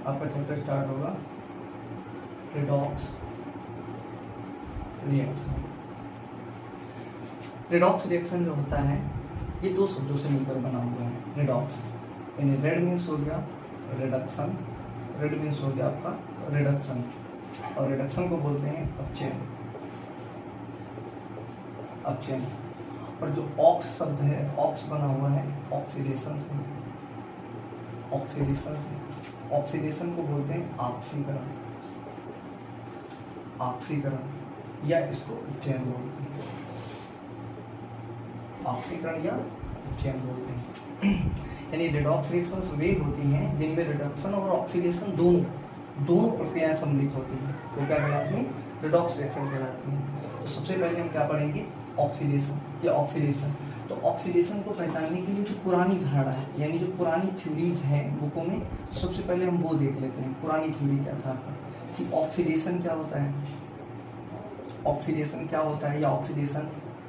आपका chapter start होगा redox reaction. Redox reaction जो होता है ये दो शब्दों से मिलकर बना हुआ है रिडॉक्स, यानी रेड मीन्स हो गया रिडक्शन, रेड मीन्स हो गया आपका रिडक्शन, और रिडक्शन को बोलते हैं अपचयन। अपचयन और जो ऑक्स शब्द है, ऑक्स बना हुआ है ऑक्सीडेशन से, ऑक्सीडेशन से, ऑक्सीडेशन को बोलते हैं ऑक्सीकरण, ऑक्सीकरण या इसको अपचयन बोलते हैं, ऑक्सीकरण या अपचयन बोलते हैं। यानी रिडॉक्स रिएक्शंस वे होती हैं जिनमें रिडक्शन और ऑक्सीडेशन दोनों प्रक्रियाएं सम्मिलित होती हैं, तो क्या कहलाती हैं? रिडॉक्स रिएक्शन कहलाती हैं। तो सबसे पहले हम क्या पढ़ेंगे? ऑक्सीडेशन या ऑक्सीडेशन। तो ऑक्सीडेशन को पहचानने के लिए जो पुरानी धारणा है, यानी जो पुरानी थ्योरीज हैं बुकों में, सबसे पहले हम वो देख लेते हैं। पुरानी थ्योरी क्या था कि ऑक्सीडेशन क्या होता है, ऑक्सीडेशन क्या होता है या ऑक्सीडेशन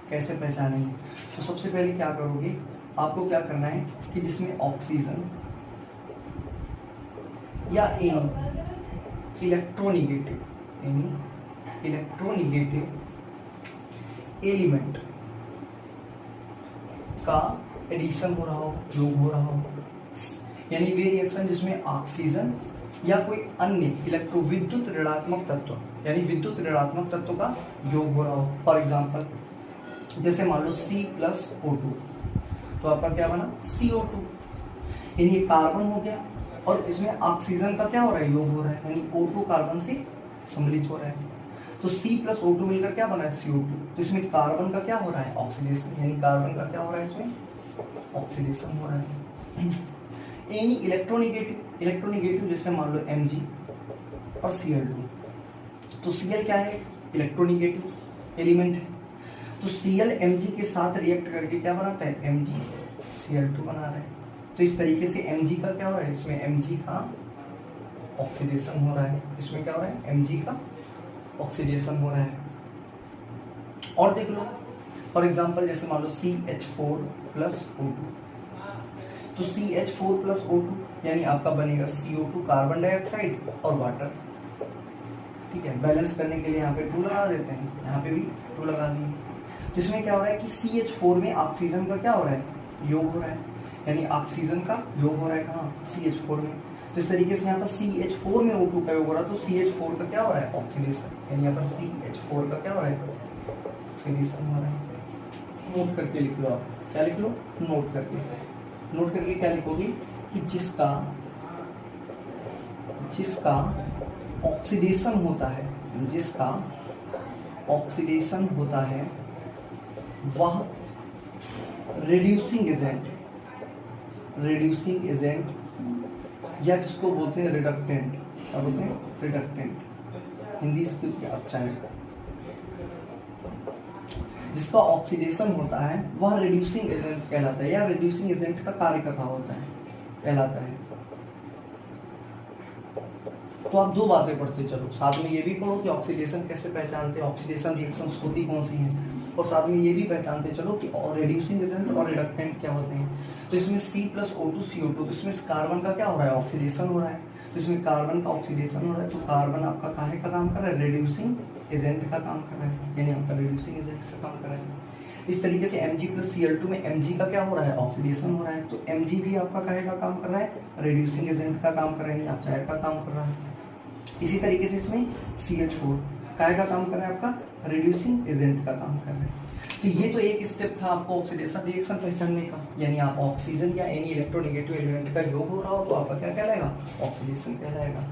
कैसे पहचानेंगे। तो सबसे पहले क्या करोगे, आपको क्या करना है कि जिसमें ऑक्सीजन या इलेक्ट्रोनिगेटिव एलिमेंट का एडिशन हो रहा हो, योग हो रहा हो, यानी वे रिएक्शन जिसमें ऑक्सीजन या कोई अन्य विद्युत ऋणात्मक तत्व, यानी विद्युत ऋणात्मक तत्व का योग हो रहा हो। फॉर एग्जांपल जैसे मान लो C+O2, तो आपका क्या बना? CO2, यानी ये कार्बन हो गया और इसमें ऑक्सीजन का क्या हो रहा है? योग हो रहा है, यानी O2 कार्बन से सम्मिलित हो रहा है। तो C+O2 मिलकर क्या बना है? CO2। तो इसमें कार्बन का क्या हो रहा है? ऑक्सीडेशन, यानी कार्बन का क्या हो रहा है? इसमें ऑक्सीडेशन हो रहा है। यानी इलेक्ट्रोनिगेटिव जैसे मान लो Mg और Cl2, तो Cl क्या है? इलेक्ट्रोनिगेटिव एलिमेंट है। तो Cl Mg के साथ रिएक्ट करके क्या बनाता है? MgCl2 बना रहा है। तो इस तरीके से Mg का क्या हो रहा है? इसमें Mg का ऑक्सीडेशन हो रहा है, इसमें क्या हो रहा है? Mg का ऑक्सीडेशन हो रहा है। और देख लो फॉर एग्जांपल जैसे मान लो CH4+O2, तो CH4+O2 यानी आपका बनेगा CO2 कार्बन डाइऑक्साइड और वाटर। ठीक है, बैलेंस करने के लिए यहाँ पे 2 लगा देते हैं, यहाँ पे भी 2 लगा दिए। तो इसमें क्या हो रहा है कि CH4 में ऑक्सीजन का क्या हो रहा है? योग हो रहा है, यानी ऑक्सीजन का योग हो रहा है कहाँ? CH4 में। तो इस तरीके से यहाँ पर CH4 में O2 का योग हो रहा है, तो CH4 का क्या हो रहा है? ऑक्सीडेशन, यानी यहाँ पर CH4 का क्या हो रहा है? ऑक्सीडेशन हो रहा है। नोट करके लिख लो आप, क्या लिख लो? नोट करके क्या लिखोगे कि जिसका ऑक्सीडेशन होता है, जिसका ऑक्सीडेशन होता है वह रिड्यूसिंग एजेंट या जिसको बोलते हैं रिडक्टेंट। क्या बोलते हैं? रिडक्टेंट, हिंदी इसकी अपचायक। जिसका ऑक्सीडेशन होता है वह रिड्यूसिंग एजेंट कहलाता है, या रिड्यूसिंग एजेंट का कार्य कर रहा होता है, कहलाता है। तो आप 2 बातें पढ़ते चलो, साथ में ये भी पढ़ो कि ऑक्सीडेशन कैसे पहचानते हैं, ऑक्सीडेशन रिएक्शंस होती कौन सी हैं, और साथ में ये भी पहचानते चलो कि रिड्यूसिंग एजेंट और रिडक्टेंट क्या होते हैं। तो इसमें C+O2 CO2, तो इसमें कार्बन का क्या हो रहा है? ऑक्सीडेशन हो रहा है। तो इसमें कार्बन का ऑक्सीडेशन हो रहा है, तो कार्बन आपका काहे का काम कर रहा है? रिड्यूसिंग एजेंट का काम कर रहा है, यानी आपका रिड्यूसिंग एजेंट का काम कर रहा है। इस तरीके से Mg+Cl2 में Mg का क्या हो रहा है? ऑक्सीडेशन हो रहा है, तो Mg भी आपका काहे का काम कर रहा है? रिड्यूसिंग एजेंट का काम कर रहा है, यानी अपचायक का काम कर रहा है। इसी तरीके से इसमें CH4 काहे का काम कर रहा है? आपका रिड्यूसिंग एजेंट का काम कर रहा है। तो ये तो एक स्टेप था आपको ऑक्सीडेशन रिएक्शन पहचानने का, यानी आप ऑक्सीजन या एनी इलेक्ट्रोनिगेटिव एलिमेंट का योग हो रहा हो तो आपका क्या कहलाएगा? ऑक्सीडेशन कहलाएगा।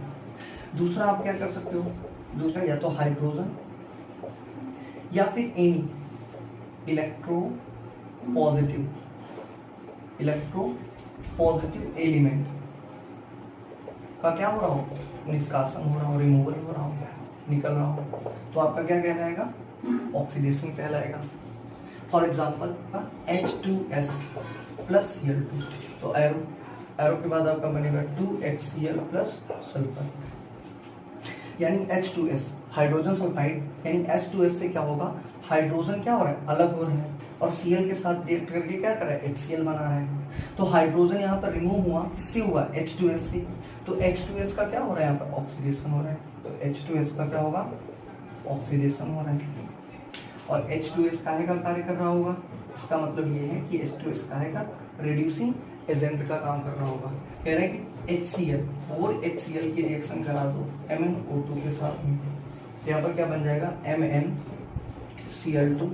दूसरा आप क्या कर सकते हो? दूसरा या तो हाइड्रोजन या फिर एनी इलेक्ट्रो पॉजिटिव एलिमेंट का क्या हो रहा हो? निष्कासन हो रहा हो, रिमूवल हो रहा हो, निकल रहा हो, तो आपका क्या कहलाएगा? ऑक्सीडेशन कहलाएगा। For example H2S plus Cl2, तो एरो के बाद आपका बनेगा 2HCl प्लस सल्फर, यानी H2S हाइड्रोजन सल्फाइड, यानी H2S से क्या होगा? हाइड्रोजन क्या हो रहा है? अलग हो रहा है, और Cl के साथ रिएक्ट करके क्या कर रहा है, HCl बना रहा है। तो हाइड्रोजन यहाँ पर रिमूव हुआ, किससे हुआ, H2S से। तो H2S का क्या हो रहा है, यहाँ पर ऑक्सीडेशन हो रहा है। तो H2S का क्या होगा, ऑक्सीडेशन हो रहा है। और H2S काहे का कार्य कर रहा होगा, इसका मतलब ये है कि H2S काहे का रिड्यूसिंग एजेंट का काम कर रहा होगा। कह रहे हैं कि HCl 4HCl की रिएक्शन करा दो MnO2 के साथ में, तो यहाँ पर क्या बन जाएगा, MnCl2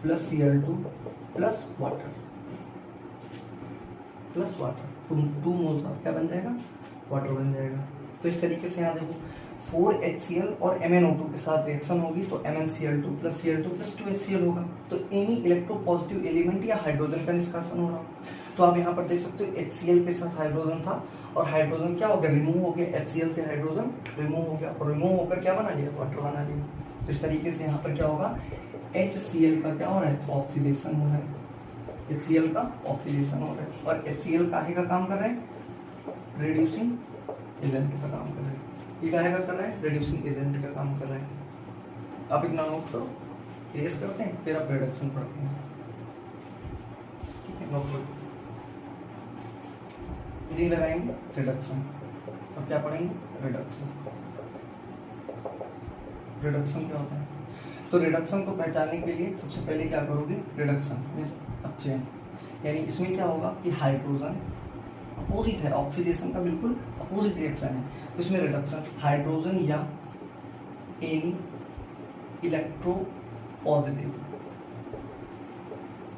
plus Cl2 plus water, two moles of क्या बन जाएगा, वाटर बन जाएगा। तो इस तरीके से यहाँ देखो 4HCl और MnO2 के साथ रिएक्शन होगी तो MnCl2 plus Cl2 plus 2HCl होगा। तो एनी इलेक्ट्रोपॉजिटिव एलिमेंट या हाइड्रोजन का निष्कासन हो रहा। तो आप यहाँ पर देख सकते हो HCl के साथ हाइड्रोजन था और हाइड्रोजन क्या हो गया, रिमूव हो गया, HCl से हाइड्रोजन रिमूव हो गया और रिमूव होकर क्या बना लिया, वाटर बना लिया। तो इस तरीके से यहाँ पर क्या होगा, HCl का क्या हो रहा है, ऑक्सीडेशन हो रहा है, HCl का ऑक्सीडेशन हो रहा है। और HCl काहे का काम कर रहा है, रिड्यूसिंग एजेंट का काम कर रहा है। ये काहे का कर रहा है, रिड्यूसिंग एजेंट का काम कर रहा है। आप इतना नोट करो, केस करते हैं फिर आप रिडक्शन पढ़ते हैं, ठीक है। नोट करो, रीडिंग लगाएंगे रिडक्शन, और क्या पढ़ेंगे, रिडक्शन। रिडक्शन क्या होता है, तो रिडक्शन को पहचानने के लिए सबसे पहले क्या करोगे, रिडक्शन मींस अपचयन, यानी इसमें क्या होगा कि हाइड्रोजन अपोजिट है, ऑक्सीडेशन का बिल्कुल अपोजिट रिएक्शन है। तो इसमें रिडक्शन, हाइड्रोजन या एनी इलेक्ट्रो पॉजिटिव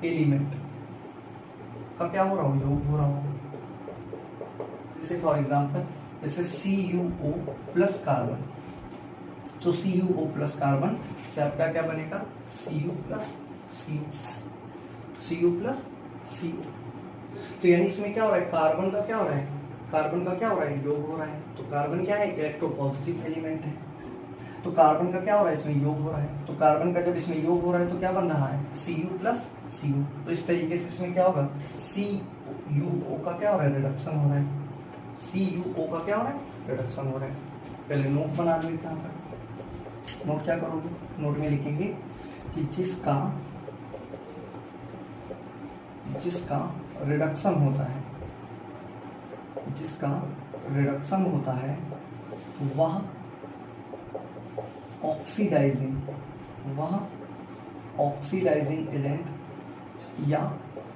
एलिमेंट का क्या हो रहा हो, योग हो रहा हो। जैसे फॉर एग्जांपल जैसे CuO प्लस कार्बन, तो CuO प्लस कार्बन से आपका क्या बनेगा, Cu plus Cu plus Cu। तो यानी इसमें क्या हो रहा है, कार्बन का क्या हो रहा है, कार्बन का क्या हो रहा है, योग हो रहा है। तो कार्बन क्या है, इलेक्ट्रोपॉजिटिव एलिमेंट है, तो कार्बन का क्या हो रहा है, इसमें योग हो रहा है। तो कार्बन का जब इसमें योग हो रहा है तो क्या बन रहा है, Cu प्लस Cu। तो इस तरीके से इसमें क्या होगा, CuO का क्या हो रहा है, रिडक्शन हो रहा है, CuO का क्या हो रहा है, रिडक्शन हो रहा है। पहले नोट बना लो यहाँ पर, नोट क्या करोगे, नोट में लिखेंगे कि जिसका रिडक्शन होता है, जिसका रिडक्शन होता है वह ऑक्सीडाइजिंग एजेंट या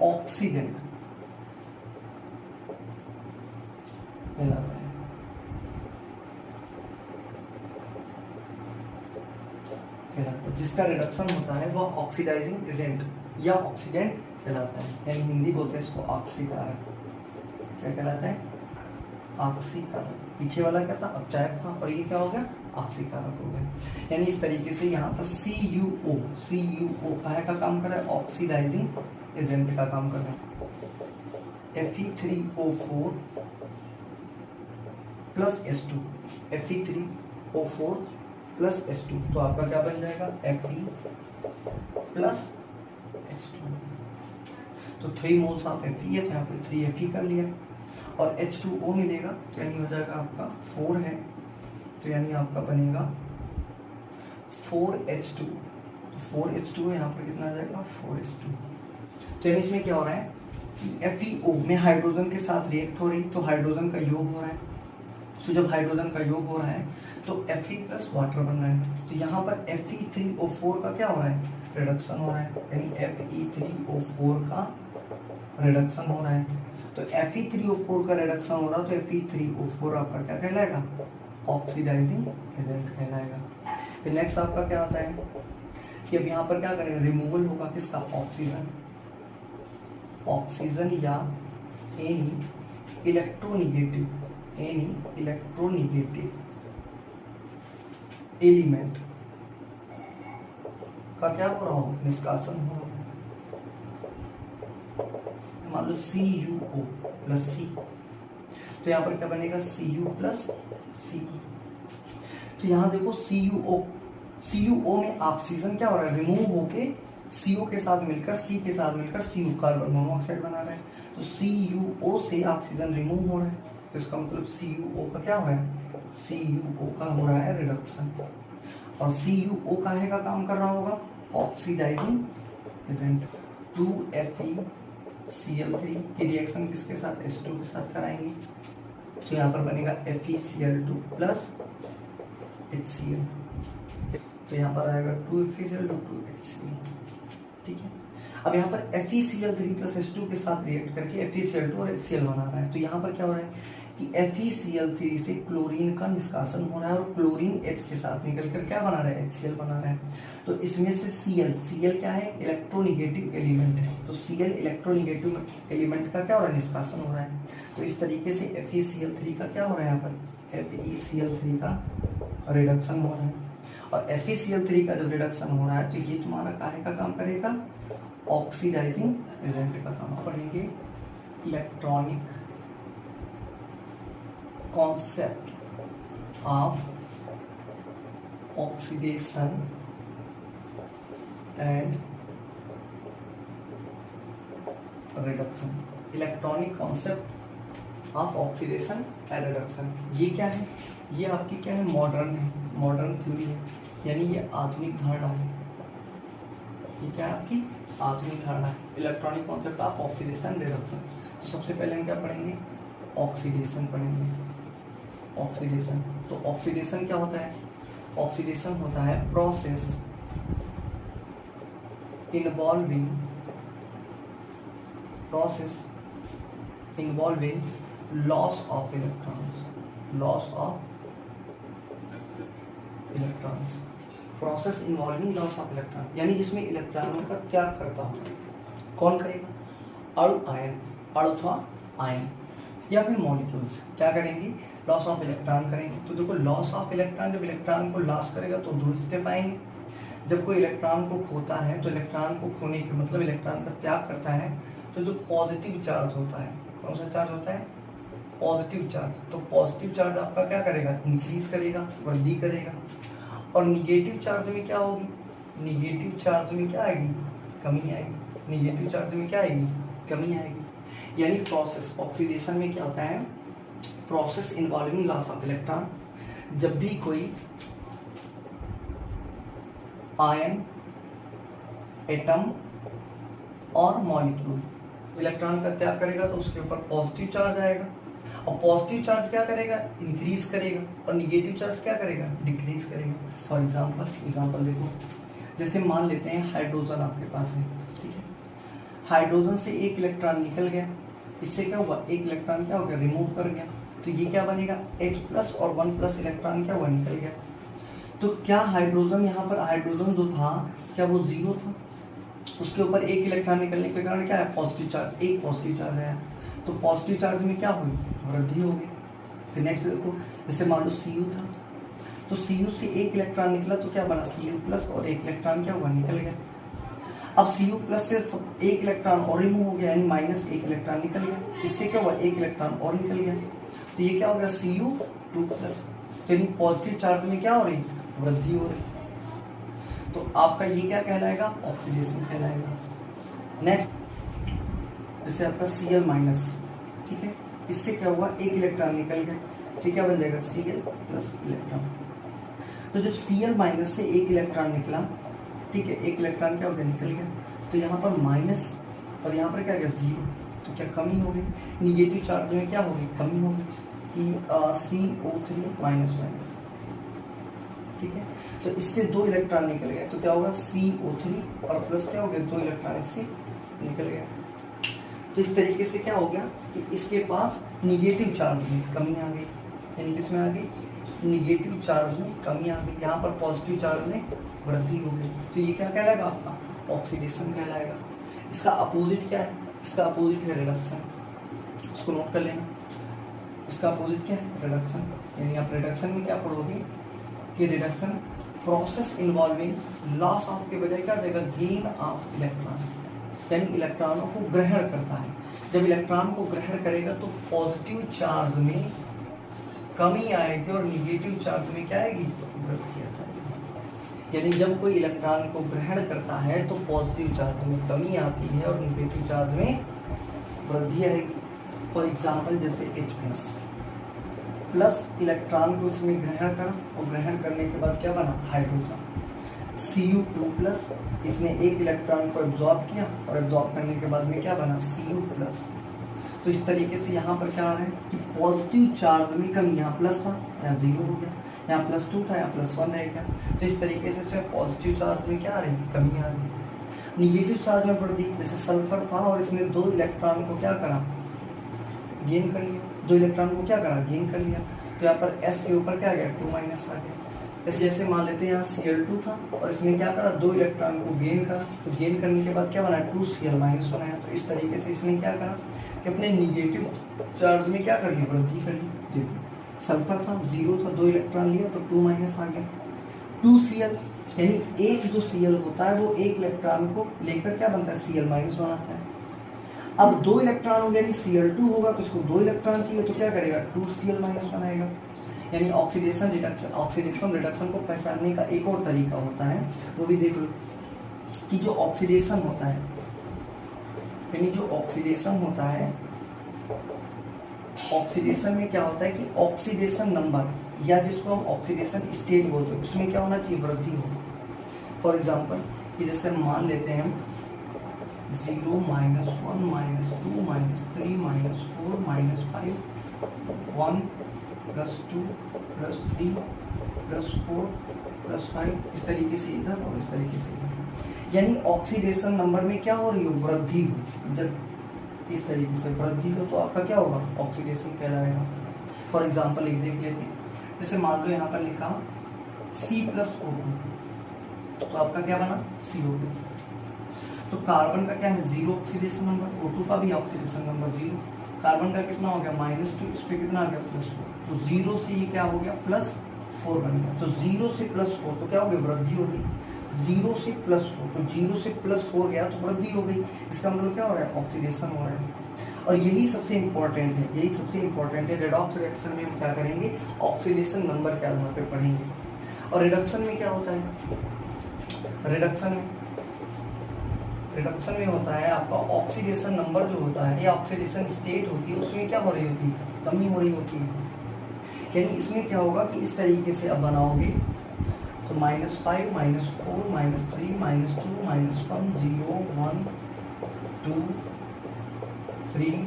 ऑक्सीडेंट कहलाता है। जिसका रिडक्शन होता है वह ऑक्सीडाइजिंग एजेंट या ऑक्सीडेंट कहलाता है, यानी हिंदी बोलते हैं इसको ऑक्सीकारक। क्या कहलाता है, ऑक्सीकारक। पीछे वाला क्या था, अपचायक था, और ये क्या हो गया, ऑक्सीकारक हो गया। यानी इस तरीके से यहाँ पर CuO काहे का काम कर रहा है, ऑक्सीडाइजिंग एजेंट का काम कर रहा है। Fe3O4 plus H2, Fe3O4 plus H2, तो आपका क्या बन जाएगा, Fe प्लस H2। तो 3 मोल्स ऑफ Fe है, तो यहाँ पे 3Fe कर लिया और H2O मिलेगा, तो यानी हो जाएगा आपका 4 है, तो यानी आपका बनेगा 4H2। तो 4H2 है, यहाँ पर कितना आ जाएगा, 4H2। तो यानी इसमें क्या हो रहा है कि FeO में हाइड्रोजन के साथ रिएक्ट हो रही, तो हाइड्रोजन का योग हो रहा है। तो जब हाइड्रोजन का योग हो रहा है तो Fe प्लस वाटर बन रहा है, तो यहाँ पर Fe3O4 का क्या हो रहा है, रिडक्शन हो रहा है, यानी Fe3O4 का रिडक्शन हो रहा है। तो Fe3O4 का रिडक्शन हो रहा है, तो Fe3O4 आपका क्या कहलाएगा, ऑक्सीडाइजिंग एजेंट कहलाएगा। फिर नेक्स्ट आपका क्या आता है कि अब यहाँ पर क्या करेंगे, रिमूवल होगा किसका, ऑक्सीजन या एनी इलेक्ट्रोनिगेटिव एलिमेंट का क्या हो रहा हो, निष्कासन हो रहा हो। मान लो CuO प्लस C, तो यहाँ पर क्या बनेगा, Cu प्लस C। तो यहाँ देखो CuO में ऑक्सीजन क्या हो रहा है, रिमूव होके CO के साथ मिलकर Cu कार्बन मोनोऑक्साइड बना रहा है। तो CuO से ऑक्सीजन रिमूव हो रहा है, तो इसका मतलब CuO का क्या हो रहा है, CuO का हो रहा है रिडक्शन। और CuO काहे का काम कर रहा होगा, ऑक्सीडाइजिंग एजेंट। 2FeCl3 की रिएक्शन किसके साथ, H2 के साथ कराएंगे, तो यहाँ पर बनेगा FeCl2 प्लस HCl, तो यहाँ पर आएगा 2FeCl2 2HCl। ठीक है, अब यहाँ पर FeCl3 प्लस H2 के साथ रिएक्ट करके FeCl2 और HCl बना रहा है। तो यहाँ पर क्या हो रहा है कि FeCl3 से क्लोरीन का निष्कासन हो रहा है और क्लोरीन H के साथ निकल कर क्या बना रहा है, HCl बना रहा है। तो इसमें से Cl क्या है, इलेक्ट्रोनिगेटिव एलिमेंट है, तो Cl इलेक्ट्रोनिगेटिव एलिमेंट का क्या हो रहा है, निष्कासन हो रहा है। तो इस तरीके से FeCl3 का क्या हो रहा है, यहाँ पर FeCl3 का रिडक्शन हो रहा है। और FeCl3 का जब रिडक्शन हो रहा है तो ये तुम्हारा काहे का काम करेगा, ऑक्सीडाइजिंग एजेंट का काम। पढ़ेंगे electronic concept of oxidation and reduction. Electronic concept of oxidation and reduction, ये क्या है, ये आपकी क्या है, मॉडर्न थ्योरी है, यानी ये आधुनिक धारणा है। ये क्या है, आपकी आधुनिक धारणा है, electronic concept of oxidation reduction. तो सबसे पहले हम क्या पढ़ेंगे, ऑक्सीडेशन पढ़ेंगे। ऑक्सीडेशन, तो ऑक्सीडेशन क्या होता है, ऑक्सीडेशन होता है process involving loss of electrons, process involving loss of electron, यानी जिसमें इलेक्ट्रॉनों का त्याग करता हो। कौन करेगा, अणु अथवा आयन या फिर मॉलिक्यूल्स क्या करेंगे, लॉस ऑफ इलेक्ट्रॉन करेंगे। तो देखो लॉस ऑफ इलेक्ट्रॉन, जब इलेक्ट्रॉन को लॉस करेगा तो दो रिश्ते पाएंगे। जब कोई इलेक्ट्रॉन को खोता है तो इलेक्ट्रॉन को खोने के मतलब इलेक्ट्रॉन का त्याग करता है, तो जो पॉजिटिव चार्ज होता है, कौन सा चार्ज होता है, पॉजिटिव चार्ज। तो पॉजिटिव चार्ज आपका क्या करेगा, इंक्रीज करेगा, वृद्धि करेगा। और निगेटिव चार्ज में क्या होगी, निगेटिव चार्ज में क्या आएगी, कमी आएगी। निगेटिव चार्ज में क्या आएगी, कमी आएगी। यानी प्रोसेस ऑक्सीडेशन में क्या होता है, process involving loss of electron. जब भी कोई आयन, एटम और मॉलिक्यूल इलेक्ट्रॉन का त्याग करेगा तो उसके ऊपर पॉजिटिव चार्ज आएगा, और पॉजिटिव चार्ज क्या करेगा, इंक्रीज करेगा, और निगेटिव चार्ज क्या करेगा, डिक्रीज करेगा। फॉर एग्जाम्पल देखो, जैसे मान लेते हैं हाइड्रोजन आपके पास है, ठीक है, हाइड्रोजन से एक इलेक्ट्रॉन निकल गया, इससे क्या हुआ, एक इलेक्ट्रॉन क्या हो गया, रिमूव कर गया, तो ये क्या बनेगा, H+ और 1+ इलेक्ट्रॉन क्या हुआ, निकल गया। तो क्या हाइड्रोजन, यहाँ पर हाइड्रोजन जो था क्या वो जीरो था, उसके ऊपर एक इलेक्ट्रॉन निकलने के कारण क्या है, पॉजिटिव चार्ज, एक पॉजिटिव चार्ज आया, तो पॉजिटिव चार्ज में क्या हुई, वृद्धि हो गई। फिर नेक्स्ट देखो, जैसे मान लो Cu था, तो Cu से एक इलेक्ट्रॉन निकला तो क्या बना, Cu+, और एक इलेक्ट्रॉन क्या हुआ, निकल गया। अब Cu+ से एक इलेक्ट्रॉन और रिमूव हो गया, यानी -1 इलेक्ट्रॉन निकल गया, इससे क्या हुआ, एक इलेक्ट्रॉन और निकल गया, तो ये क्या हो गया, Cu2+, यानी पॉजिटिव चार्ज में क्या हो रही, वृद्धि हो रही। तो आपका ये क्या कहलाएगा, ऑक्सीडेशन कहलाएगा। नेक्स्ट, जैसे आपका Cl-, ठीक है, इससे क्या हुआ, एक इलेक्ट्रॉन निकल गया, ठीक है, बन जाएगा Cl+ इलेक्ट्रॉन। तो जब Cl- से एक इलेक्ट्रॉन निकला, ठीक है, एक इलेक्ट्रॉन क्या हो गया, निकल गया, तो यहाँ पर माइनस और यहाँ पर क्या गया, 0, तो क्या कमी हो गई, निगेटिव चार्ज में क्या होगी, कमी होगी कि CO3-, ठीक है। तो इससे 2 इलेक्ट्रॉन निकल गए, तो क्या होगा, CO3 और प्लस क्या हो गया, 2 इलेक्ट्रॉन इससे निकल गया। तो इस तरीके से क्या हो गया कि इसके पास निगेटिव चार्ज में कमी आ गई, यानी किसमें आ गई, निगेटिव चार्ज में कमी आ गई, यहाँ पर पॉजिटिव चार्ज में वृद्धि हो गई। तो ये क्या कहलाएगा, आपका ऑक्सीडेशन कहलाएगा। इसका अपोजिट क्या है, इसका अपोजिट है रिडक्शन, इसको नोट कर लेना। इसका अपोजिट क्या है, रिडक्शन, यानी आप रिडक्शन में क्या पढ़ोगे कि reduction process involving loss of के बजाय क्या जाएगा, गेन ऑफ इलेक्ट्रॉन, यानी इलेक्ट्रॉनों को ग्रहण करता है। जब इलेक्ट्रॉन को ग्रहण करेगा तो पॉजिटिव चार्ज में कमी आएगी और निगेटिव चार्ज में क्या आएगी, वृद्धि आ जाएगी। यानी जब कोई इलेक्ट्रॉन को ग्रहण करता है तो पॉजिटिव चार्ज में कमी आती है और निगेटिव चार्ज में वृद्धि आएगी। फॉर एग्जाम्पल जैसे H+ इलेक्ट्रॉन को इसमें ग्रहण करा और ग्रहण करने के बाद क्या बना, हाइड्रोजन। Cu2 प्लस, इसने एक इलेक्ट्रॉन को एब्जॉर्ब किया और एब्जॉर्ब करने के बाद में क्या बना Cu प्लस। तो इस तरीके से यहाँ पर क्या आ रहा है कि पॉजिटिव चार्ज में कमी, यहाँ प्लस था यहाँ 0 हो गया, यहाँ +2 था यहाँ +1 रह गया। तो इस तरीके से इसमें पॉजिटिव चार्ज में क्या आ रही है, कमी आ रही है। निगेटिव चार्ज में वृद्धि, जैसे सल्फर था और इसने 2 इलेक्ट्रॉन को क्या करा, गेन कर लिया, 2 इलेक्ट्रॉन को क्या करा, गेन कर लिया। तो यहाँ पर S के ऊपर क्या आ गया, 2 माइनस आ गया। जैसे मान लेते हैं यहाँ Cl2 था और इसने क्या करा, 2 इलेक्ट्रॉन को गेन करा, तो गेन करने के बाद क्या बना, 2Cl- बनाया। तो इस तरीके से इसने क्या करा कि अपने निगेटिव चार्ज में क्या कर ली, वृद्धि कर ली। देखो सल्फर था 0 था, 2 इलेक्ट्रॉन लिया तो 2 माइनस आ गया। 2Cl यानी एक जो Cl होता है वो एक इलेक्ट्रॉन को लेकर क्या बनता है, Cl- बनाता है। अब 2 इलेक्ट्रॉन हो गया, यानी Cl2 होगा तो इसको 2 इलेक्ट्रॉन चाहिए तो क्या करेगा, 2Cl- बनाएगा। यानी ऑक्सीडेशन रिडक्शन को पहचानने का एक और तरीका होता है, वो भी देख लो कि जो ऑक्सीडेशन होता है, यानी जो ऑक्सीडेशन होता है, ऑक्सीडेशन में क्या होता है कि ऑक्सीडेशन नंबर या जिसको हम ऑक्सीडेशन स्टेट बोलते हैं उसमें क्या होना चाहिए, वृद्धि हो। फॉर एग्जाम्पल कि जैसे हम मान लेते हैं 0 -1 -2 -3 -4 -5 1 +2 +3 +4 +5 इस तरीके से इधर और इस तरीके से इधर, यानी ऑक्सीडेशन नंबर में क्या हो रही हो, वृद्धि हो। जब इस तरीके से वृद्धि हो तो आपका क्या होगा, ऑक्सीडेशन कहलाएगा। फॉर एग्जाम्पल एक देख लेते हैं, जैसे मान लो यहाँ पर लिखा C+O2 तो आपका क्या बना, CO2। तो कार्बन का क्या है, 0 ऑक्सीडेशन नंबर, O2 का भी ऑक्सीडेशन नंबर 0, कार्बन का कितना हो गया -2, इस पे कितना आ गया +4, तो 0 से ये क्या हो गया +4 बन गया। तो 0 से +4 तो क्या हो गया, वृद्धि हो गई। 0 से +4 तो 0 से +4 गया तो वृद्धि हो गई। इसका मतलब क्या हो रहा है, ऑक्सीडेशन हो रहा है। और यही सबसे इंपॉर्टेंट है, रेडॉक्स रिएक्शन में हम क्या करेंगे, ऑक्सीडेशन नंबर के आधार पर पढ़ेंगे। और रिडक्शन में क्या होता है, रिडक्शन में होता है आपका ऑक्सीडेशन नंबर जो होता है या ऑक्सीडेशन स्टेट होती है उसमें क्या हो रही होती है, कमी हो रही होती है। यानी इसमें क्या होगा कि इस तरीके से अब बनाओगे तो -5 -4 -3 -2 -1 0 1 2 3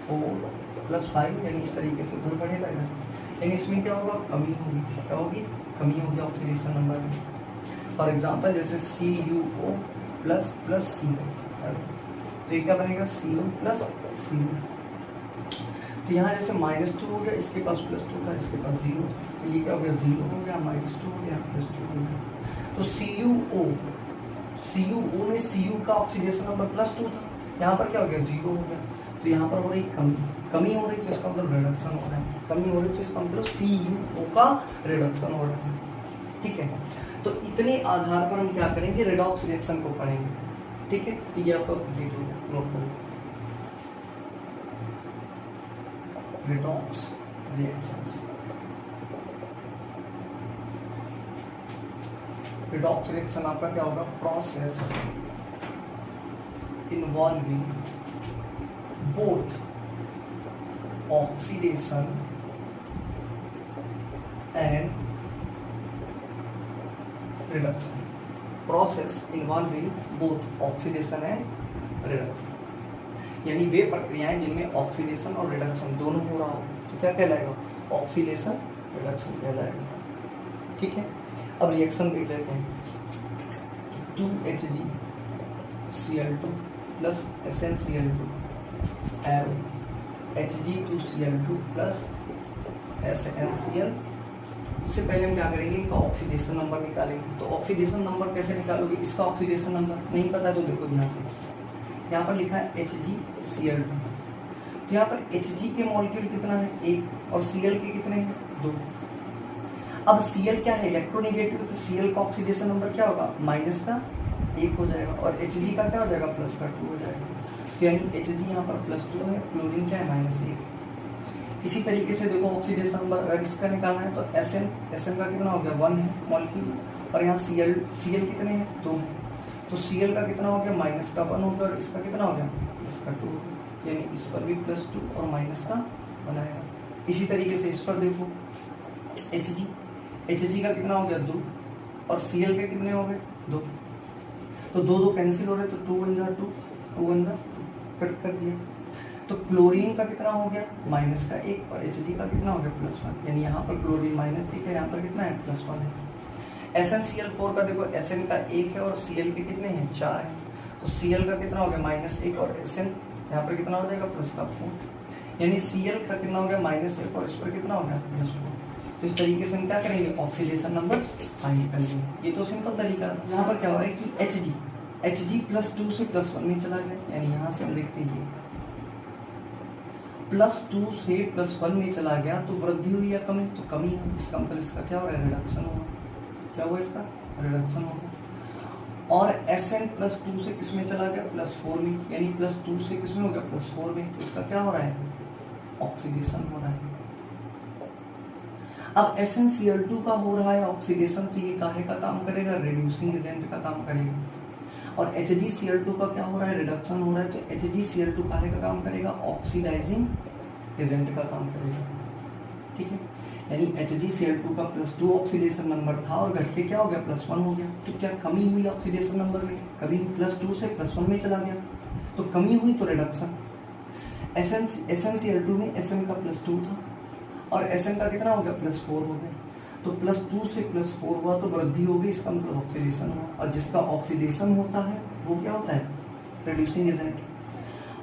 4 +5, यानी इस तरीके से उधर बढ़ेगा। यानी इसमें क्या होगा, कमी होगी। क्या होगी, कमी होगी ऑक्सीडेशन नंबर में। फॉर एग्जाम्पल जैसे CuO ++ CO, तो ये क्या बनेगा, CO + CO। तो यहाँ जैसे -2 हो गया, इसके पास +2 था, इसके पास 0 था, तो ये क्या हो गया, 0 हो गया, -2 हो गया, +2 हो गया। तो CuO में Cu का ऑक्सीडेशन नंबर +2 था, यहाँ पर क्या हो गया, 0 हो गया। तो यहाँ पर हो रही कमी हो रही, तो इसका मतलब रिडक्शन हो रहा है। कमी हो रही तो इसका मतलब CuO का रिडक्शन हो रहा है। ठीक है, तो इतने आधार पर हम क्या करेंगे, रेडॉक्स रिएक्शन को पढ़ेंगे। ठीक है, तो ये आपका कंप्लीट हो गया, नोट करो। रेडॉक्स रिएक्शंस, रेडॉक्स रिएक्शन आपका क्या होगा, process involving both oxidation and reduction. Process involving both oxidation and reduction, यानी वे प्रक्रियाएं जिनमें ऑक्सीडेशन और रिडक्शन दोनों हो रहा हो तो क्या कहलाएगा, ऑक्सीडेशन रिडक्शन कहलाएगा। ठीक है, अब रिएक्शन देख लेते हैं। 2HgCl2 + SnCl2 Hg2Cl2 + SnCl। इससे पहले हम क्या करेंगे, इनका ऑक्सीडेशन नंबर निकालेंगे। तो ऑक्सीडेशन नंबर कैसे निकालोगे, इसका ऑक्सीडेशन नंबर नहीं पता तो देखो ध्यान से, यहाँ पर लिखा है HgCl2, तो यहाँ पर Hg के मॉलिक्यूल कितना है, 1, और Cl के कितने हैं, 2। अब Cl क्या है, इलेक्ट्रोनेगेटिव, तो Cl का ऑक्सीडेशन नंबर क्या होगा, -1 हो जाएगा, और Hg का क्या हो जाएगा, +2 हो जाएगा। तो यानी Hg यहाँ पर +2 है, क्लोरीन क्या है, -1। इसी तरीके से देखो ऑक्सीडेशन नंबर अगर इसका निकालना है तो Sn का कितना हो गया, 1 है मॉलिक्यूल, और यहाँ Cl कितने हैं, 2। तो Cl का कितना हो गया, -1 हो गया, और इसका कितना हो गया, इसका 2, यानी इस पर भी +2 और -1 आएगा। इसी तरीके से इस पर देखो Hg का कितना हो गया, 2, और Cl के कितने हो गए 2, तो 2 2 कैंसिल हो रहे, तो 2 1 जा 2, 2 1 जा कट कर दिया। तो क्लोरीन का कितना हो गया माइनस का 1 और Hg का कितना हो गया +1, यानी यहाँ पर क्लोरीन -1 है, यहाँ पर कितना है +1 है। SnCl4 का देखो Sn का 1 है और Cl के कितने हैं 4 है, तो Cl का कितना हो गया -1 और Sn यहाँ पर कितना हो जाएगा +4, यानी Cl का कितना हो गया -1 और इस पर कितना हो गया +4। तो इस तरीके से हम क्या करेंगे ऑक्सीडेशन नंबर फाइंड करेंगे। ये तो सिंपल तरीका है। यहाँ पर क्या हो रहा है कि Hg +2 से +1 में चला गया, यानी यहाँ से हम देखते हैं +2 से +1 में चला गया तो वृद्धि हुई या कमी, तो कमी है, इसका मतलब इसका क्या हो रहा है रिडक्शन हुआ। क्या हुआ इसका रिडक्शन होगा। और Sn +2 से किस में चला गया +4 में, यानी +2 से किस में हो गया +4 में, तो इसका क्या हो रहा है ऑक्सीडेशन हो रहा है। अब SnCl2 का हो रहा है ऑक्सीडेशन, तो ये काहे का काम करेगा रिड्यूसिंग एजेंट का काम करेगा। और HgCl2 का क्या हो रहा है रिडक्शन हो रहा है, तो HgCl2 काहे का काम करेगा ऑक्सीडाइजिंग एजेंट का काम करेगा। ठीक है, यानी HgCl2 का +2 ऑक्सीडेशन नंबर था और घट के क्या हो गया +1 हो गया, तो क्या कमी हुई ऑक्सीडेशन नंबर में, कभी +2 से +1 में चला गया तो कमी हुई, तो रिडक्शन। SnCl2 में Sn का +2 था और Sn का कितना हो गया +4 हो गया, तो +2 से +4 हुआ तो वृद्धि हो गई, इसका मतलब ऑक्सीडेशन हुआ। और जिसका ऑक्सीडेशन होता है वो क्या होता है रिड्यूसिंग एजेंट,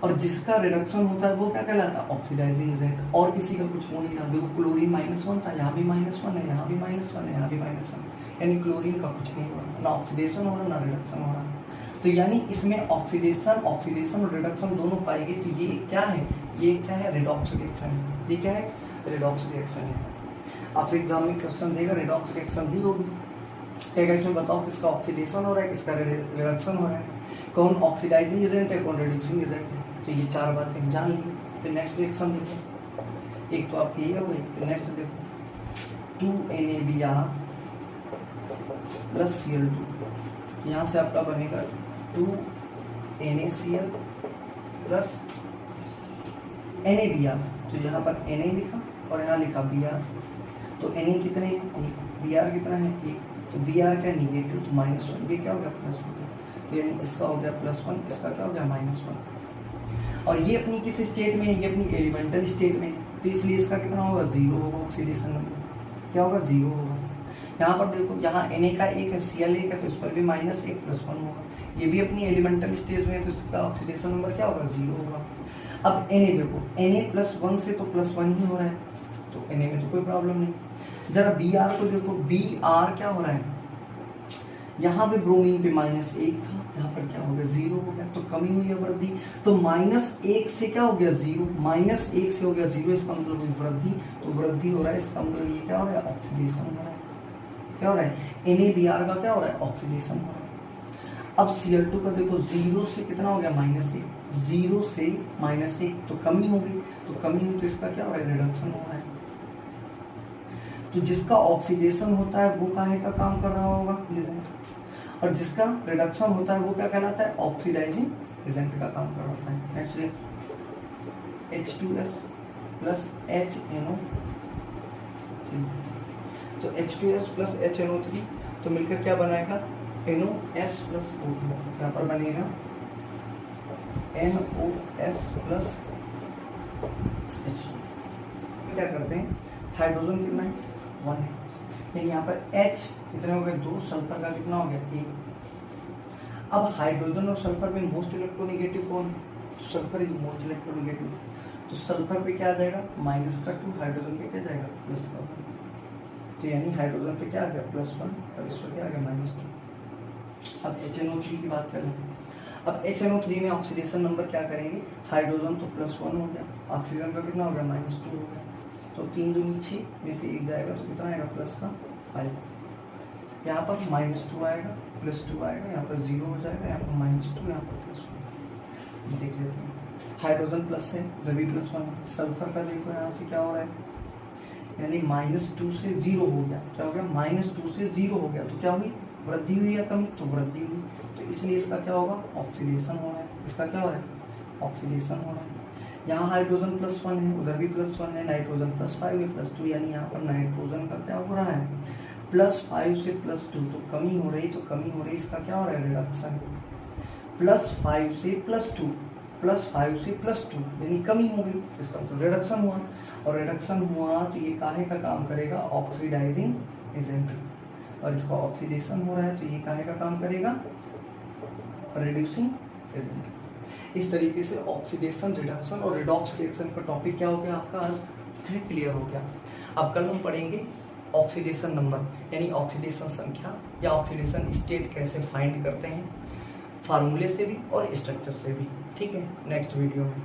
और जिसका रिडक्शन होता है वो क्या कहलाता है ऑक्सीडाइजिंग एजेंट। और किसी का कुछ हो नहीं रहा, देखो क्लोरीन -1 था, यहाँ भी -1 है, यहाँ भी -1 है, यहाँ भी -1 है, यानी क्लोरीन का कुछ नहीं हो रहा, ना ऑक्सीडेशन हो रहा ना रिडक्शन हो रहा। तो यानी इसमें ऑक्सीडेशन और रिडक्शन दोनों पाएंगे, तो ये क्या है, ये क्या है रिडॉक्स रिएक्शन है। ये क्या है रिडॉक्स रिएक्शन है। आपसे एग्जाम में क्वेश्चन देगा रिडॉक्स रिएक्शन दी होगी, क्या इसमें बताओ किसका ऑक्सीडेशन हो रहा है किसका रिडक्शन हो रहा है, कौन ऑक्सीडाइजिंग एजेंट है कौन रिड्यूसिंग एजेंट है। तो ये 4 बातें जान ली। फिर नेक्स्ट रिएक्शन देखो, एक तो आपकी ये हो गई, फिर नेक्स्ट देखो 2NaBr + Cl2, यहाँ से आपका बनेगा 2NaCl + NaBr, तो यहाँ पर Na लिखा और यहाँ लिखा Br, तो Na कितने हैं 1, Br कितना है 1, तो Br का निगेटिव तो -1, ये क्या हो गया +1, तो यानी इसका हो गया +1, इसका क्या हो गया -1। और ये अपनी किस स्टेट में है, ये अपनी एलिमेंटल स्टेट में, तो इसलिए इसका कितना होगा 0 होगा ऑक्सीडेशन नंबर, क्या होगा 0 होगा। यहाँ पर देखो यहाँ Na का 1 है Cl 1 है, तो इस पर भी -1 + 1 होगा, ये भी अपनी एलिमेंटल स्टेज में है, तो इसका ऑक्सीडेशन नंबर क्या होगा 0 होगा। अब Na देखो Na +1 से तो +1 ही हो रहा है, तो Na में तो कोई प्रॉब्लम नहीं। जरा Br को देखो, Br क्या हो रहा है, यहाँ पे ब्रोमीन पे -1 था, यहाँ पर क्या हो गया 0 हो गया, तो कमी हुई है वृद्धि। तो -1 से क्या हो गया 0, -1 से हो गया 0, इसका मतलब हुई वृद्धि, तो वृद्धि हो रहा है, इसका मतलब ये क्या हो रहा है ऑक्सीडेशन हो रहा है। क्या हो रहा है NaBr का क्या हो रहा है ऑक्सीडेशन हो रहा है। अब Cl2 का देखो 0 से कितना हो गया -1, 0 से -1 तो कमी होगी, तो कमी हुई तो इसका क्या हो रहा है रिडक्शन हो रहा है। तो जिसका ऑक्सीडेशन होता है वो काहे का काम कर रहा होगा एजेंट, और जिसका रिडक्शन होता है वो क्या कहलाता है ऑक्सीडाइजिंग एजेंट का काम कर रहा है। नेक्स्ट H2S + HNO3, तो H2S + HNO3 तो मिलकर क्या बनाएगा NOS + O2, यहाँ पर बनेगा NOS + H2। क्या करते हैं हाइड्रोजन कितना है 1 है, यानी यहाँ पर H कितने हो गए 2, सल्फर का कितना हो गया 1। अब हाइड्रोजन और सल्फर में मोस्ट इलेक्ट्रोनेगेटिव कौन है, तो सल्फर इज मोस्ट इलेक्ट्रोनेगेटिव, तो सल्फर पे क्या आ जाएगा -2, हाइड्रोजन पे क्या जाएगा +1, तो यानी हाइड्रोजन पे क्या आ गया +1 और इस पर क्या आ गया -2। अब HNO3 की बात करें, अब HNO3 में ऑक्सीडेशन नंबर क्या करेंगे, हाइड्रोजन तो +1 हो गया, ऑक्सीजन का कितना हो गया -2 हो गया, तो 3 2 नीचे में से 1 जाएगा तो कितना आएगा +5, यहाँ पर -2 आएगा +2 आएगा, यहाँ पर 0 हो जाएगा, यहाँ पर -2 यहाँ पर +1। देख लेते हैं हाइड्रोजन प्लस है उधर भी +1, सल्फर का देखो यहाँ से क्या हो रहा है, यानी -2 से 0 हो गया, क्या हो गया -2 से 0 हो गया, तो क्या हुई वृद्धि हुई या कमी, तो वृद्धि हुई, तो इसलिए इसका क्या होगा ऑक्सीडेशन हो रहा है, इसका क्या हो रहा है ऑक्सीडेशन हो रहा है। यहाँ हाइड्रोजन +1 है उधर भी +1 है, नाइट्रोजन +5 है +2, यानी यहाँ पर नाइट्रोजन का क्या हो रहा है +5 से +2 तो कमी हो रही, तो कमी हो रही, इसका क्या हो रहा है, रिडक्शन। +5 से +2, +5 से +2 यानी कमी हो गई, इसका तो रिडक्शन हुआ, और रिडक्शन हुआ तो ये काहे का काम करेगा, ऑक्सीडाइजिंग एजेंट, और इसका ऑक्सीडेशन हो रहा है तो ये काहे का काम करेगा, रिड्यूसिंग एजेंट। इस तरीके से ऑक्सीडेशन, रिडक्शन और रिडॉक्स रिएक्शन का टॉपिक क्या हो गया आपका, आज क्लियर हो गया। अब कल हम पढ़ेंगे ऑक्सीडेशन नंबर, यानी ऑक्सीडेशन संख्या या ऑक्सीडेशन स्टेट कैसे फाइंड करते हैं, फार्मूले से भी और स्ट्रक्चर से भी। ठीक है, नेक्स्ट वीडियो में।